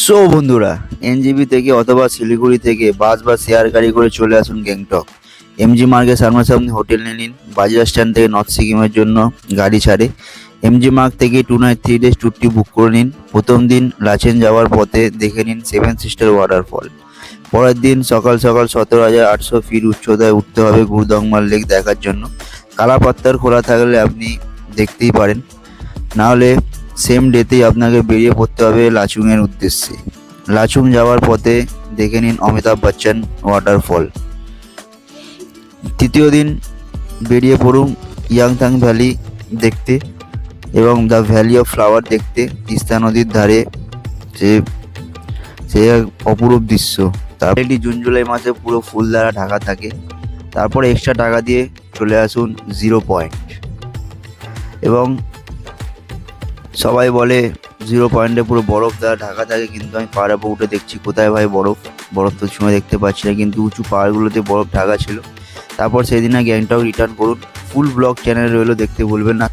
So বন্ধুরা, NGB থেকে অথবা শিলিগুড়ি থেকে বাস বা শেয়ার গাড়ি করে চলে আসুন গ্যাংটক। এমজি মার্গের সামনাসামনি হোটেল নিয়ে নিন। বাজার স্ট্যান্ড থেকে নর্থ সিকিমের জন্য গাড়ি ছাড়ে। এমজি মার্গ থেকে 2 নাইট 3 ডেজ ট্যুরটি বুক করে নিন। প্রথম দিন লাচেন যাওয়ার পথে দেখে নিন 7 সিস্টার ওয়াটারফল। পরের দিন সকাল সকাল 17,800 ফিট উচ্চতায় উঠতে হবে গুরদংমার লেক দেখার জন্য। কালাপাত্তার খোলা থাকলে আপনি দেখতেই পারেন, নাহলে সেম ডেতেই আপনাকে বেরিয়ে পড়তে হবে লাচুংয়ের উদ্দেশ্যে। লাচুং যাওয়ার পথে দেখে নিন অমিতাভ বচ্চন ওয়াটারফল। তৃতীয় দিন বেরিয়ে পড়ুন ইয়াংথাং ভ্যালি দেখতে এবং দ্য ভ্যালি অফ ফ্লাওয়ার দেখতে। তিস্তা নদীর ধারে সে সে এক অপরূপ দৃশ্য। তারপরে এটি জুন জুলাই মাসে পুরো ফুল দ্বারা ঢাকা থাকে। তারপরে এক্সট্রা টাকা দিয়ে চলে আসুন 0 পয়েন্ট। এবং সবাই বলে 0 পয়েন্টে পুরো বরফ দ্বারা ঢাকা থাকে, কিন্তু আমি পাহাড়ে উপর উঠে দেখছি কোথায় ভাই বরফ। বরফ তো ছুঁয়ে দেখতে পাচ্ছি না, কিন্তু উঁচু পাহাড়গুলোতে বরফ ঢাকা ছিল। তারপর সেদিন গ্যাংটক রিটার্ন করুন। ফুল ব্লগ চ্যানেল রইলো, দেখতে ভুলবেন না।